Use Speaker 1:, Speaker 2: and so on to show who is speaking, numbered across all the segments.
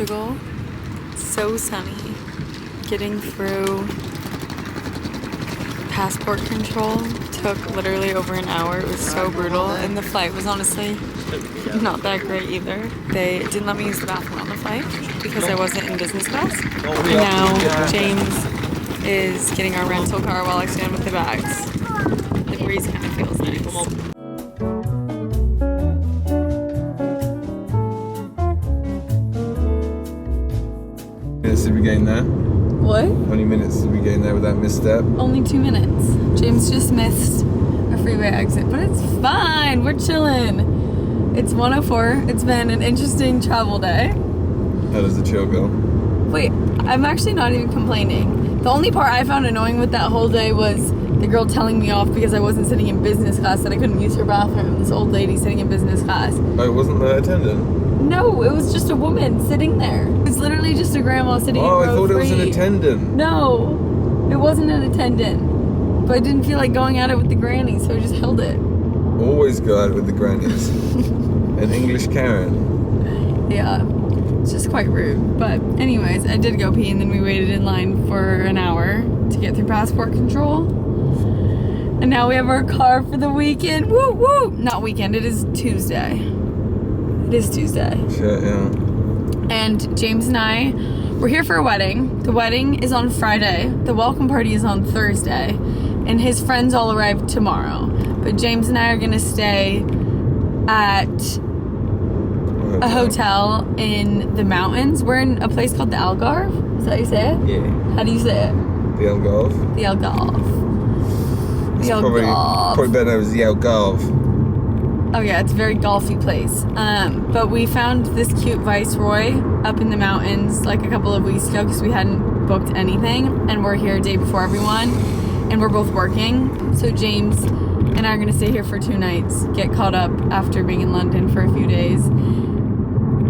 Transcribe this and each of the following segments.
Speaker 1: Portugal. So sunny. Getting through passport control took literally over an hour. It was so brutal, and the flight was honestly not that great either. They didn't let me use the bathroom on the flight because I wasn't in business class. And now James is getting our rental car while I stand with the bags. The breeze kind of feels nice.
Speaker 2: Minutes did we gain there?
Speaker 1: What?
Speaker 2: How many minutes did we gain there with that misstep?
Speaker 1: Only 2 minutes. James just missed a freeway exit, but it's fine. We're chilling. It's 1:04. It's been an interesting travel day.
Speaker 2: How does the chill go?
Speaker 1: Wait, I'm actually not even complaining. The only part I found annoying with that whole day was the girl telling me off because I wasn't sitting in business class, that I couldn't use her bathroom. This old lady sitting in business class.
Speaker 2: Oh, it wasn't the attendant?
Speaker 1: No, it was just a woman sitting there. It was literally just a grandma sitting in row 3.
Speaker 2: Oh, I thought it was an attendant.
Speaker 1: No, it wasn't an attendant. But I didn't feel like going at it with the granny, so I just held it.
Speaker 2: Always go out with the grannies. An English Karen.
Speaker 1: Yeah, it's just quite rude. But anyways, I did go pee, and then we waited in line for an hour to get through passport control. And now we have our car for the weekend. Woo woo! Not weekend, it is Tuesday. It is Tuesday.
Speaker 2: Shit, yeah.
Speaker 1: And James and I, we're here for a wedding. The wedding is on Friday. The welcome party is on Thursday. And his friends all arrive tomorrow. But James and I are gonna stay at a hotel in the mountains. We're in a place called the Algarve. Is that how you say it?
Speaker 2: Yeah.
Speaker 1: How do you say it?
Speaker 2: The Algarve?
Speaker 1: The Algarve. The
Speaker 2: Probably
Speaker 1: Algarve.
Speaker 2: better known as the Algarve.
Speaker 1: Oh yeah, it's a very golfy place. But we found this cute Viceroy up in the mountains like a couple of weeks ago because we hadn't booked anything, and we're here a day before everyone, and we're both working. So James and I are gonna stay here for 2 nights, get caught up after being in London for a few days,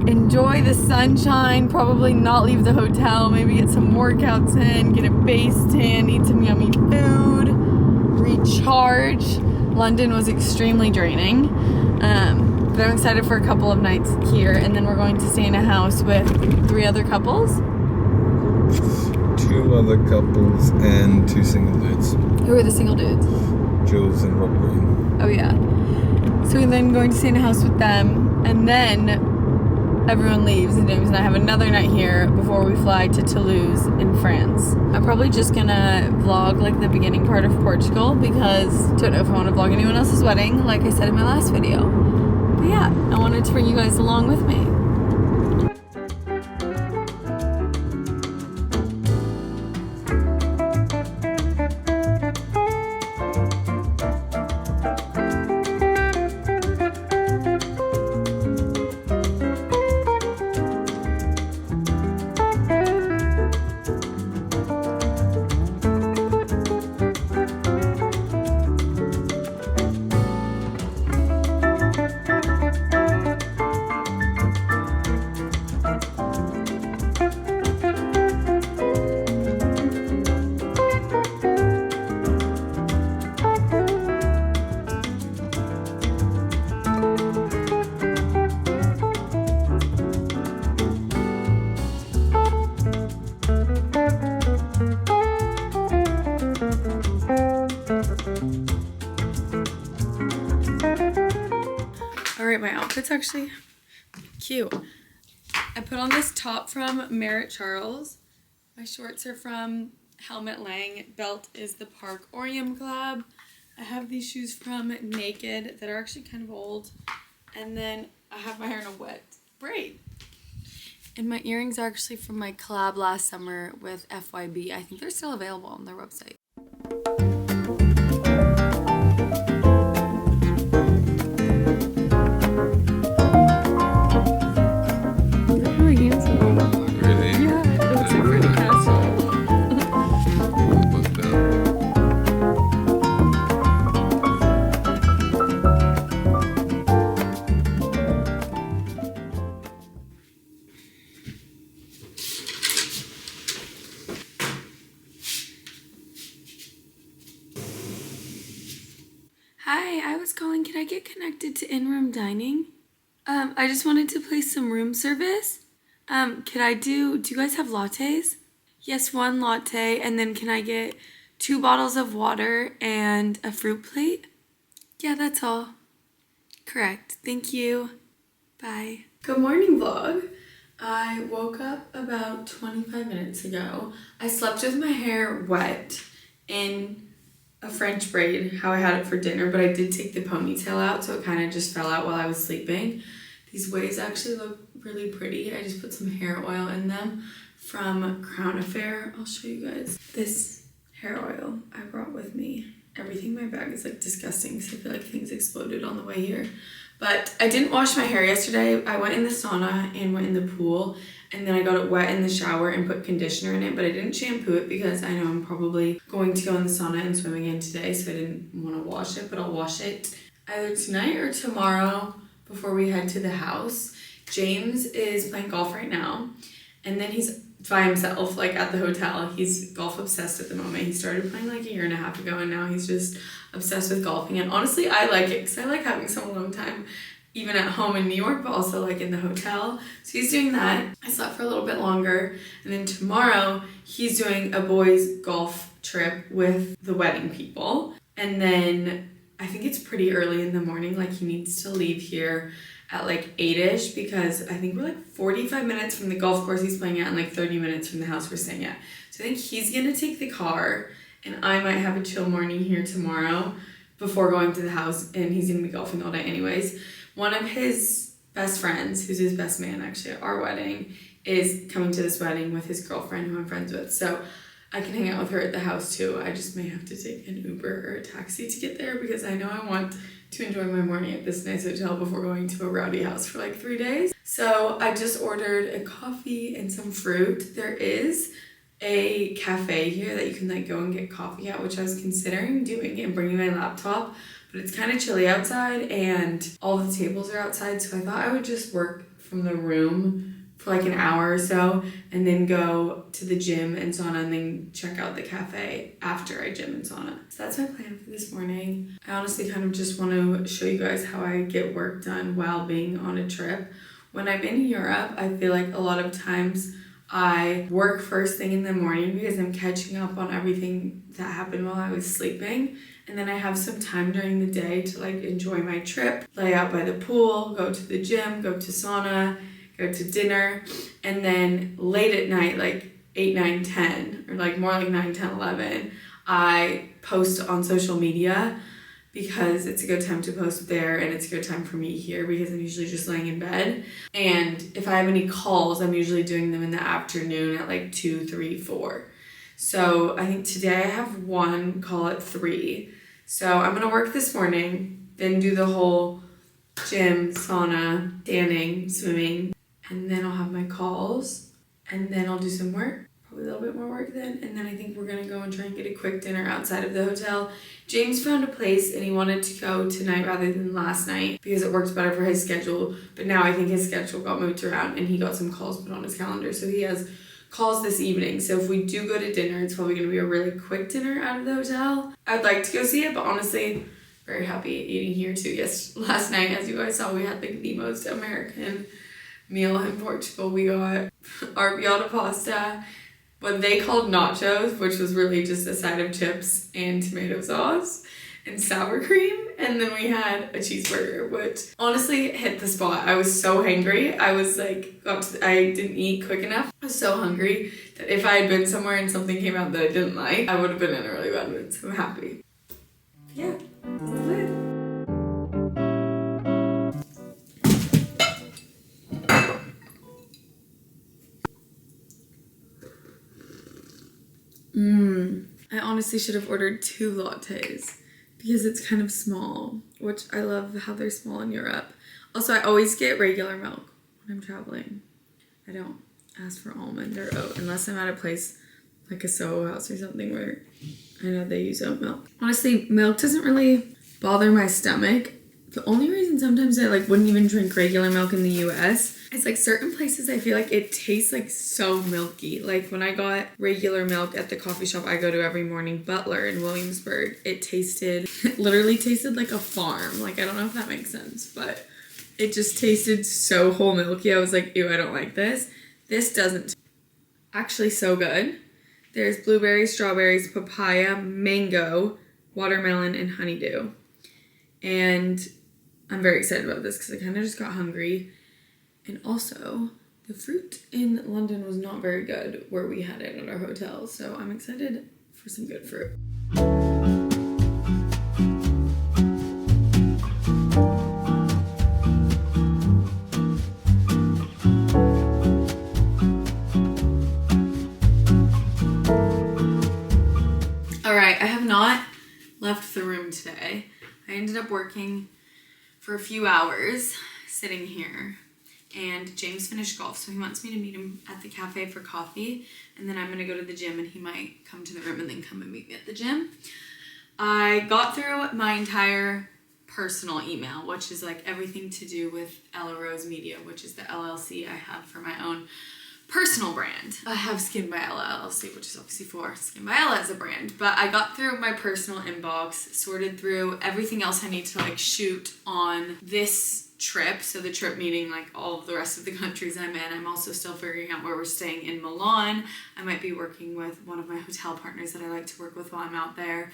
Speaker 1: enjoy the sunshine, probably not leave the hotel, maybe get some workouts in, get a base tan, eat some yummy food, recharge. London was extremely draining, but I'm excited for a couple of nights here, and then we're going to stay in a house with 3 other couples.
Speaker 2: 2 other couples and 2 single dudes.
Speaker 1: Who are the single dudes?
Speaker 2: Jules and Rob Green.
Speaker 1: Oh yeah. So we're then going to stay in a house with them, and then everyone leaves, and James and I have another night here before we fly to Toulouse in France. I'm probably just gonna vlog like the beginning part of Portugal because I don't know if I want to vlog anyone else's wedding, like I said in my last video. But yeah, I wanted to bring you guys along with me. Alright, my outfit's actually cute. I put on this top from Merritt Charles. My shorts are from Helmut Lang. Belt is the Park Orium Collab. I have these shoes from Naked that are actually kind of old. And then I have my hair in a wet braid. And my earrings are actually from my collab last summer with FYB. I think they're still available on their website. Hi, I was calling. Can I get connected to in-room dining? I just wanted to place some room service. Do you guys have lattes? Yes, 1 latte, and then can I get 2 bottles of water and a fruit plate? Yeah, that's all. Correct. Thank you. Bye. Good morning, vlog. I woke up about 25 minutes ago. I slept with my hair wet in a French braid, how I had it for dinner, but I did take the ponytail out, so it kind of just fell out while I was sleeping. These waves actually look really pretty. I just put some hair oil in them from Crown Affair. I'll show you guys. This hair oil I brought with me. Everything in my bag is like disgusting because I feel like things exploded on the way here. But I didn't wash my hair yesterday. I went in the sauna and went in the pool, and then I got it wet in the shower and put conditioner in it, but I didn't shampoo it because I know I'm probably going to go in the sauna and swim again today, so I didn't want to wash it, but I'll wash it either tonight or tomorrow before we head to the house. James is playing golf right now, and then he's by himself, like at the hotel. He's golf obsessed at the moment. He started playing like a year and a half ago, and now he's just obsessed with golfing. And honestly, I like it because I like having some alone time, even at home in New York, but also like in the hotel. So he's doing that. I slept for a little bit longer, and then tomorrow he's doing a boys golf trip with the wedding people, and then I think it's pretty early in the morning. Like he needs to leave here at like 8-ish because I think we're like 45 minutes from the golf course he's playing at and like 30 minutes from the house we're staying at. So I think he's gonna take the car, and I might have a chill morning here tomorrow before going to the house, and he's gonna be golfing all day anyways. One of his best friends, who's his best man actually at our wedding, is coming to this wedding with his girlfriend who I'm friends with. So I can hang out with her at the house too. I just may have to take an Uber or a taxi to get there because I know I want to enjoy my morning at this nice hotel before going to a rowdy house for like 3 days. So I just ordered a coffee and some fruit. There is a cafe here that you can like go and get coffee at, which I was considering doing and bringing my laptop, but it's kind of chilly outside and all the tables are outside, so I thought I would just work from the room for like an hour or so and then go to the gym and sauna and then check out the cafe after I gym and sauna. So that's my plan for this morning. I honestly kind of just want to show you guys how I get work done while being on a trip. When I'm in Europe, I feel like a lot of times I work first thing in the morning because I'm catching up on everything that happened while I was sleeping. And then I have some time during the day to like enjoy my trip, lay out by the pool, go to the gym, go to sauna, go to dinner, and then late at night, like 8, 9, 10, or like more like 9, 10, 11, I post on social media because it's a good time to post there and it's a good time for me here because I'm usually just laying in bed. And if I have any calls, I'm usually doing them in the afternoon at like 2, 3, 4. So I think today I have one call at 3. So I'm gonna work this morning, then do the whole gym, sauna, tanning, swimming, and then I'll have my calls, and then I'll do some work, probably a little bit more work then, and then I think we're gonna go and try and get a quick dinner outside of the hotel. James found a place and he wanted to go tonight rather than last night because it worked better for his schedule, but now I think his schedule got moved around and he got some calls put on his calendar, so he has calls this evening. So if we do go to dinner, it's probably gonna be a really quick dinner out of the hotel. I'd like to go see it, but honestly, very happy eating here too. Yes, last night, as you guys saw, we had like the most American meal in Portugal. We got arrabbiata pasta, what they called nachos, which was really just a side of chips and tomato sauce and sour cream, and then we had a cheeseburger, which honestly hit the spot. I was so hangry. I was like, I didn't eat quick enough. I was so hungry that if I had been somewhere and something came out that I didn't like, I would have been in a really bad mood, so I'm happy. Yeah, this is it. I honestly should have ordered 2 lattes because it's kind of small, which I love how they're small in Europe. Also, I always get regular milk when I'm traveling. I don't ask for almond or oat unless I'm at a place like a Soho House or something where I know they use oat milk. Honestly, milk doesn't really bother my stomach. The only reason sometimes I like wouldn't even drink regular milk in the US is like certain places I feel like it tastes like so milky. Like when I got regular milk at the coffee shop I go to every morning, Butler in Williamsburg, it literally tasted like a farm. Like I don't know if that makes sense, but it just tasted so whole milky. I was like, ew, I don't like this. This doesn't. Actually so good. There's blueberries, strawberries, papaya, mango, watermelon, and honeydew. And I'm very excited about this because I kind of just got hungry. And also, the fruit in London was not very good where we had it at our hotel. So I'm excited for some good fruit. Alright, I have not left the room today. I ended up working for a few hours sitting here, and James finished golf, so he wants me to meet him at the cafe for coffee, and then I'm gonna go to the gym and he might come to the room and then come and meet me at the gym. I got through my entire personal email, which is like everything to do with Ella Rose Media, which is the LLC I have for my own personal brand. I have Skin by Ella LLC, which is obviously for Skin by Ella as a brand, but I got through my personal inbox, sorted through everything else I need to like shoot on this trip. So the trip meaning like all of the rest of the countries I'm in. I'm also still figuring out where we're staying in Milan. I might be working with one of my hotel partners that I like to work with while I'm out there.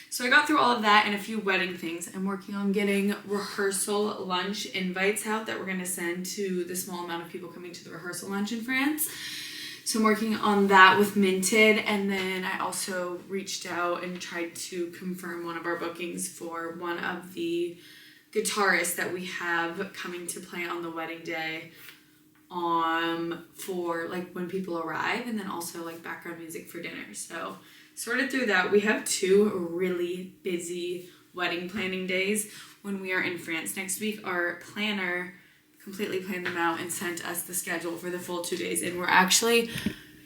Speaker 1: So I got through all of that and a few wedding things. I'm working on getting rehearsal lunch invites out that we're gonna send to the small amount of people coming to the rehearsal lunch in France. So I'm working on that with Minted, and then I also reached out and tried to confirm one of our bookings for one of the guitarists that we have coming to play on the wedding day for like when people arrive, and then also like background music for dinner. So sorted through that. We have 2 really busy wedding planning days when we are in France next week. Our planner completely planned them out and sent us the schedule for the full 2 days, and we're actually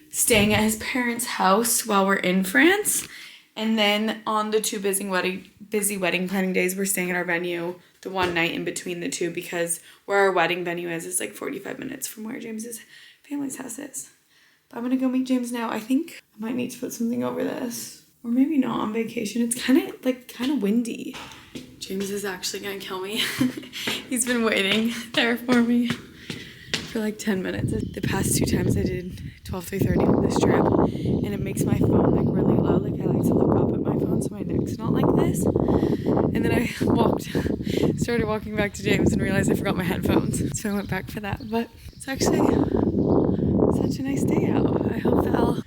Speaker 1: staying at his parents' house while we're in France. And then on the 2 busy wedding planning days, we're staying at our venue the one night in between the 2, because where our wedding venue is like 45 minutes from where James's family's house is. But I'm gonna go meet James now. I think I might need to put something over this, or maybe not on vacation. It's kind of windy. James is actually gonna kill me. He's been waiting there for me for like 10 minutes. The past 2 times I did 12:30 on this trip, and it makes my phone like really low. Like I like to look up at my phone so my neck's not like this. And then I started walking back to James and realized I forgot my headphones. So I went back for that. But it's actually such a nice day out. I hope that I'll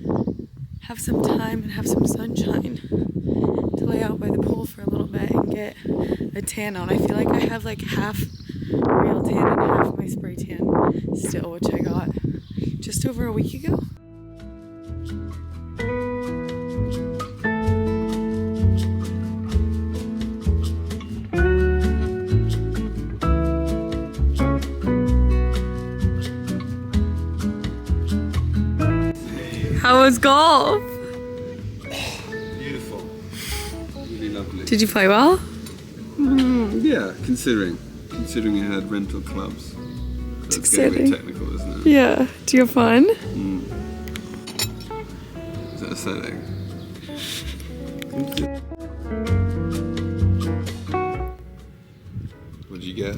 Speaker 1: have some time and have some sunshine to lay out by the pool for a little bit and get a tan on. I feel like I have like half real tan and half my spray tan still, which I got just over a week ago. How was golf?
Speaker 2: Beautiful. Really lovely.
Speaker 1: Did you play well?
Speaker 2: Yeah, considering you had rental clubs. That's getting a bit technical, isn't it?
Speaker 1: Yeah. Do you have fun?
Speaker 2: Is that a setting? What did you get?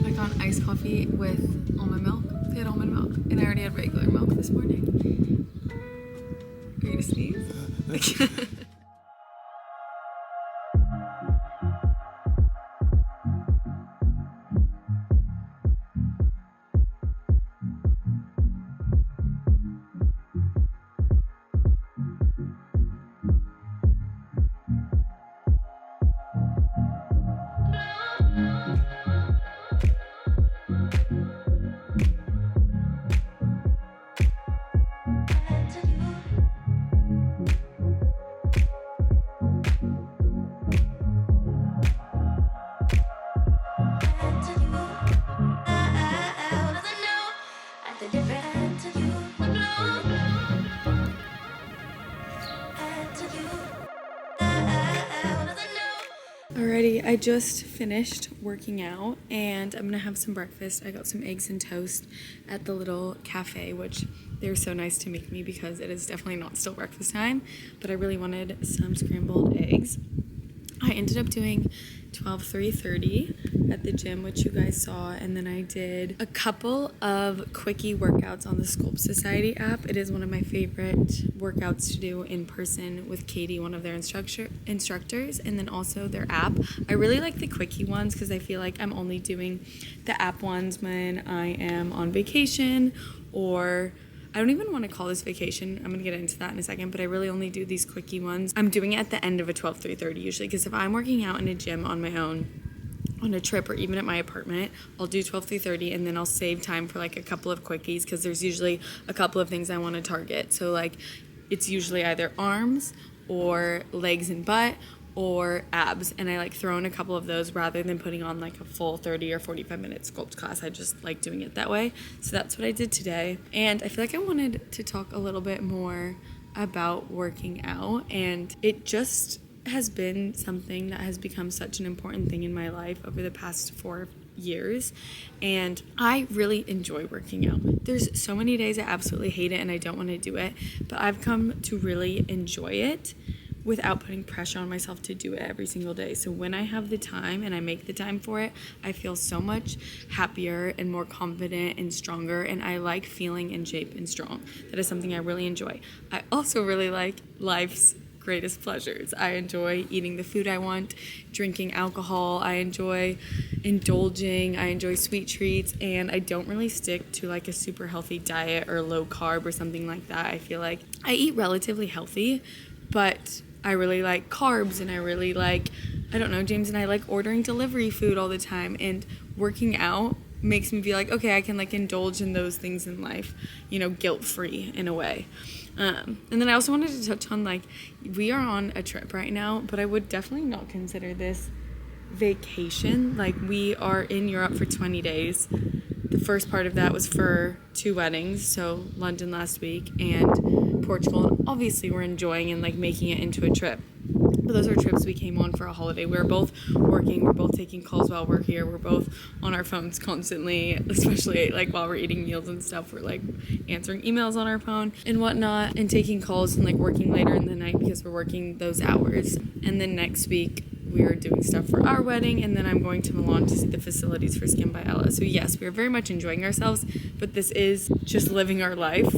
Speaker 1: I got iced coffee with almond milk. They had almond milk, and I already had regular milk this morning. Are you gonna sneeze? Alrighty, I just finished working out and I'm gonna have some breakfast. I got some eggs and toast at the little cafe, which they're so nice to make me because it is definitely not still breakfast time, but I really wanted some scrambled eggs. I ended up doing 12-3-30 at the gym, which you guys saw, and then I did a couple of quickie workouts on the Sculpt Society app. It is one of my favorite workouts to do in person with Katie, one of their instructors, and then also their app. I really like the quickie ones because I feel like I'm only doing the app ones when I am on vacation, or I don't even want to call this vacation. I'm going to get into that in a second, but I really only do these quickie ones. I'm doing it at the end of a 12-3-30 usually, because if I'm working out in a gym on my own, on a trip, or even at my apartment, I'll do 12-3-30, and then I'll save time for like a couple of quickies, because there's usually a couple of things I want to target. So like, it's usually either arms or legs and butt or abs, and I like throw in a couple of those rather than putting on like a full 30 or 45 minute sculpt class. I just like doing it that way. So that's what I did today. And I feel like I wanted to talk a little bit more about working out, and it just has been something that has become such an important thing in my life over the past 4 years, and I really enjoy working out. There's so many days I absolutely hate it and I don't want to do it, but I've come to really enjoy it without putting pressure on myself to do it every single day. So when I have the time and I make the time for it, I feel so much happier and more confident and stronger, and I like feeling in shape and strong. That is something I really enjoy. I also really like life's greatest pleasures. I enjoy eating the food I want, drinking alcohol, I enjoy indulging, I enjoy sweet treats, and I don't really stick to like a super healthy diet or low carb or something like that. I feel like I eat relatively healthy, but I really like carbs, and I really like, I don't know, James and I like ordering delivery food all the time, and working out makes me feel like, okay, I can like indulge in those things in life, you know, guilt-free in a way. And then I also wanted to touch on, like, we are on a trip right now, but I would definitely not consider this vacation. Like, we are in Europe for 20 days. The first part of that was for 2 weddings, so London last week and Portugal. And obviously we're enjoying and like making it into a trip. But those are trips we came on for a holiday. We're both working, we're both taking calls while we're here, we're both on our phones constantly, especially like while we're eating meals and stuff. We're like answering emails on our phone and whatnot, and taking calls and like working later in the night because we're working those hours. And then next week we are doing stuff for our wedding, and then I'm going to Milan to see the facilities for Skin by Ella. So yes, we are very much enjoying ourselves, but this is just living our life,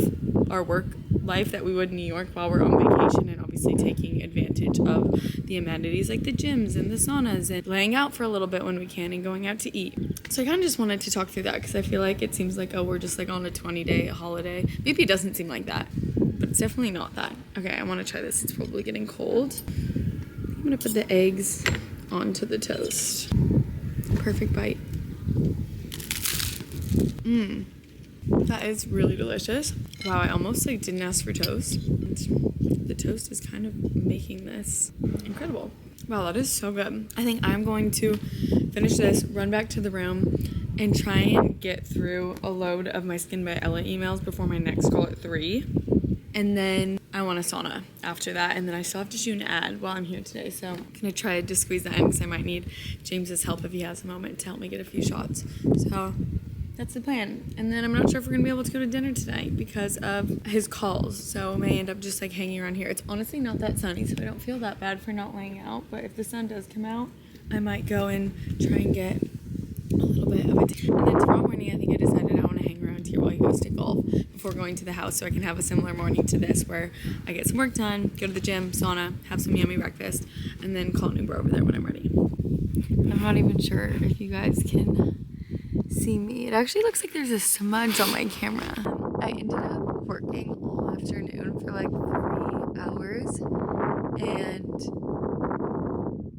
Speaker 1: our work life that we would in New York while we're on vacation, and obviously taking advantage of the amenities like the gyms and the saunas, and laying out for a little bit when we can, and going out to eat. So I kind of just wanted to talk through that, because I feel like it seems like, oh, we're just like on a 20-day holiday. Maybe it doesn't seem like that, but it's definitely not that. Okay, I want to try this. It's probably getting cold. I'm gonna put the eggs onto the toast. Perfect bite. That is really delicious. Wow, I almost like didn't ask for toast. The toast is kind of making this incredible. Wow, that is so good. I think I'm going to finish this, run back to the room, and try and get through a load of my Skin by Ella emails before my next call at 3. And then I want a sauna after that, and then I still have to shoot an ad while I'm here today, so I'm gonna try to squeeze that in, because I might need James's help if he has a moment to help me get a few shots. So that's the plan. And then I'm not sure if we're gonna be able to go to dinner tonight because of his calls, so I may end up just like hanging around here. It's honestly not that sunny, so I don't feel that bad for not laying out, but if the sun does come out, I might go and try and get a little bit of it. And then tomorrow morning, I think I decided I want to hang around here while he goes to golf before going to the house, so I can have a similar morning to this, where I get some work done, go to the gym, sauna, have some yummy breakfast, and then call an Uber over there when I'm ready. I'm not even sure if you guys can see me. It actually looks like there's a smudge on my camera. I ended up working all afternoon for like 3 hours, and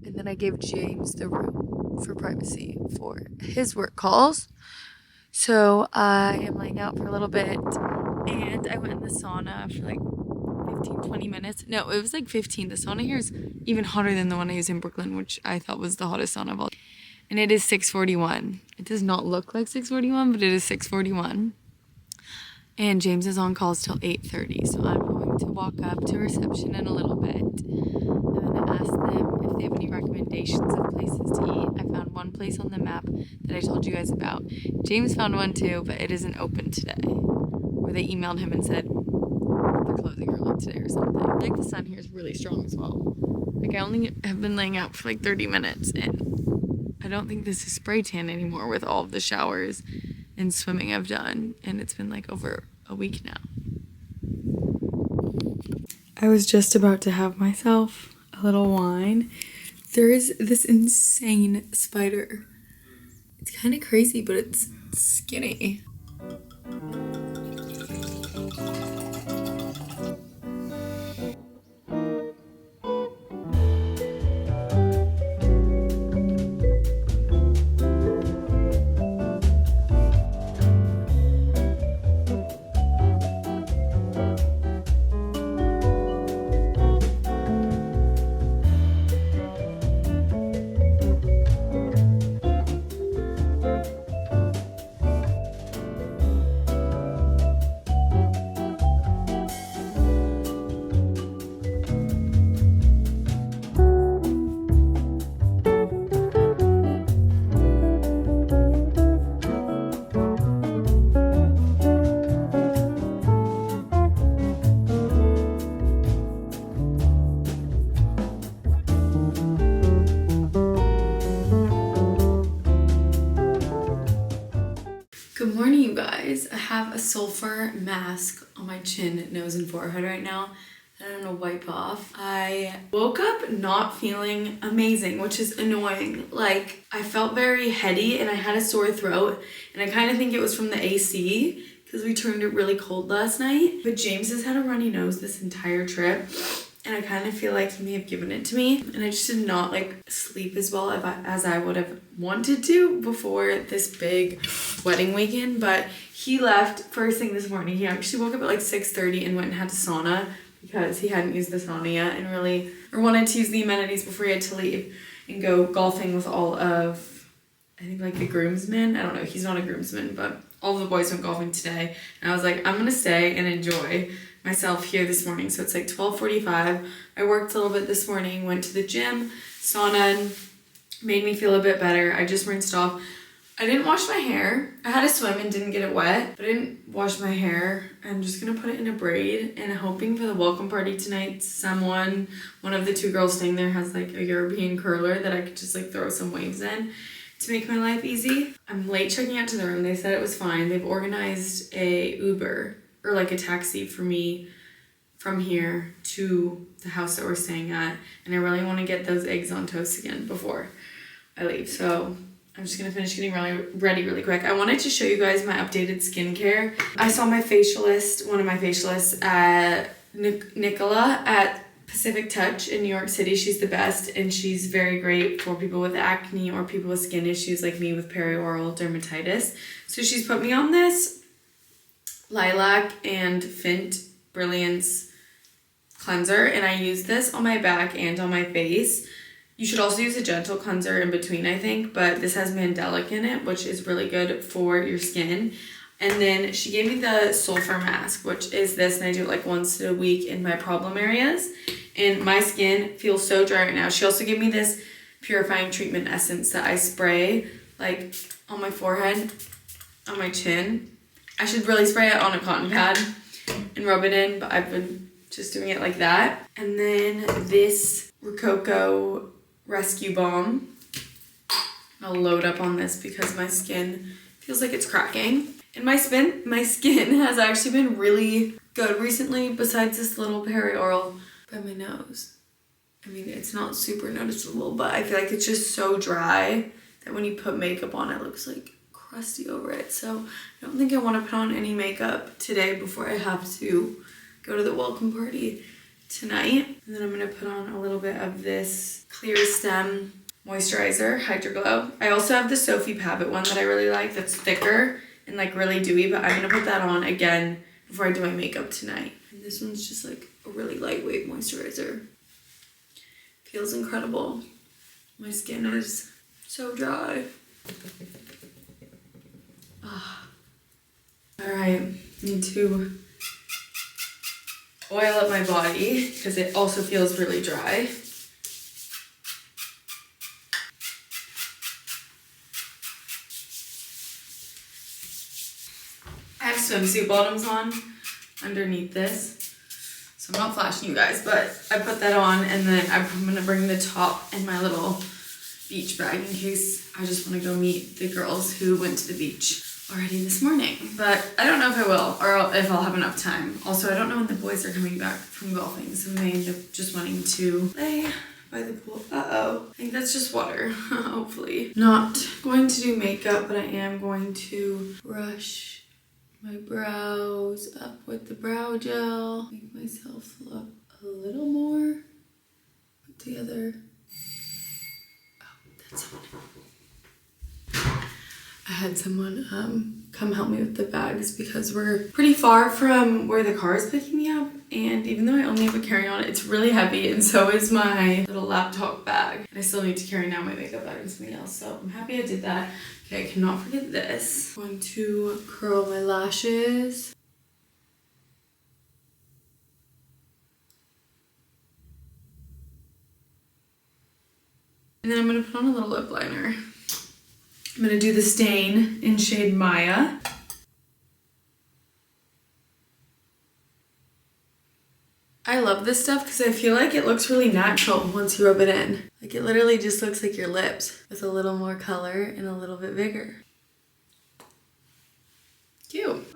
Speaker 1: then I gave James the room for privacy for his work calls. So I am laying out for a little bit, and I went in the sauna for like 15-20 minutes. No, it was like 15. The sauna here is even hotter than the one I use in Brooklyn, which I thought was the hottest sauna of all. And it is 6:41. It does not look like 6:41, but it is 6:41. And James is on calls till 8:30, so I'm going to walk up to reception in a little bit. I'm going to ask them if they have any recommendations of places to eat. I found one place on the map that I told you guys about. James found one too, but it isn't open today. Or they emailed him and said they're closing early today or something. I think the sun here is really strong as well. Like I only have been laying out for like 30 minutes and I don't think this is spray tan anymore with all of the showers and swimming I've done, and it's been like over a week now. I was just about to have myself a little wine. There is this insane spider. It's kind of crazy, but it's skinny. Good morning, you guys. I have a sulfur mask on my chin, nose, and forehead right now that I'm gonna wipe off. I woke up not feeling amazing, which is annoying. Like, I felt very heady and I had a sore throat, and I kind of think it was from the AC because we turned it really cold last night. But James has had a runny nose this entire trip, and I kind of feel like he may have given it to me, and I just did not like sleep as well as I would have wanted to before this big wedding weekend. But he left first thing this morning. He actually woke up at like 6:30 and went and had a sauna because he hadn't used the sauna yet and wanted to use the amenities before he had to leave and go golfing with all of, I think, like the groomsmen. I don't know, he's not a groomsman, but all the boys went golfing today, and I was like, I'm gonna stay and enjoy myself here this morning. So it's like 12:45. I worked a little bit this morning, went to the gym, sauna, made me feel a bit better. I just rinsed off. I didn't wash my hair. I had a swim and didn't get it wet, but I didn't wash my hair. I'm just gonna put it in a braid, and hoping for the welcome party tonight, one of the two girls staying there has like a European curler that I could just like throw some waves in to make my life easy. I'm late checking out to the room. They said it was fine. They've organized a Uber or like a taxi for me from here to the house that we're staying at, and I really want to get those eggs on toast again before I leave. So I'm just gonna finish getting ready really quick. I wanted to show you guys my updated skincare. I saw one of my facialists at Nicola at Pacific Touch in New York City. She's the best, and she's very great for people with acne or people with skin issues like me with perioral dermatitis. So she's put me on this Lilac and Fint Brilliance cleanser, and I use this on my back and on my face. You should also use a gentle cleanser in between, I think, but this has mandelic in it, which is really good for your skin. And then she gave me the sulfur mask, which is this, and I do it like once a week in my problem areas, and my skin feels so dry right now. She also gave me this purifying treatment essence that I spray like on my forehead, on my chin. I should really spray it on a cotton pad and rub it in, but I've been just doing it like that. And then this Rococo Rescue Balm. I'll load up on this because my skin feels like it's cracking. And my skin has actually been really good recently, besides this little perioral by my nose. I mean, it's not super noticeable, but I feel like it's just so dry that when you put makeup on, it looks like crusty over it. So I don't think I want to put on any makeup today before I have to go to the welcome party tonight. And then I'm going to put on a little bit of this Clear Stem moisturizer, Hydro Glow. I also have the Sophie Pavitt one that I really like that's thicker and like really dewy, but I'm going to put that on again before I do my makeup tonight. And this one's just like a really lightweight moisturizer. Feels incredible. My skin is so dry. Alright, need to oil up my body because it also feels really dry. I have swimsuit bottoms on underneath this, so I'm not flashing you guys, but I put that on, and then I'm gonna bring the top and my little beach bag in case I just want to go meet the girls who went to the beach already this morning. But I don't know if I will, or if I'll have enough time. Also, I don't know when the boys are coming back from golfing, so I may end up just wanting to lay by the pool. Uh-oh. I think that's just water, hopefully. Not going to do makeup, but I am going to brush my brows up with the brow gel. Make myself look a little more put together. I had someone come help me with the bags because we're pretty far from where the car is picking me up, and even though I only have a carry-on, it's really heavy, and so is my little laptop bag. And I still need to carry now my makeup bag and something else, so I'm happy I did that. Okay, I cannot forget this. I'm going to curl my lashes. And then I'm gonna put on a little lip liner. I'm gonna do the stain in shade Maya. I love this stuff because I feel like it looks really natural once you rub it in. Like it literally just looks like your lips with a little more color and a little bit bigger. Cute.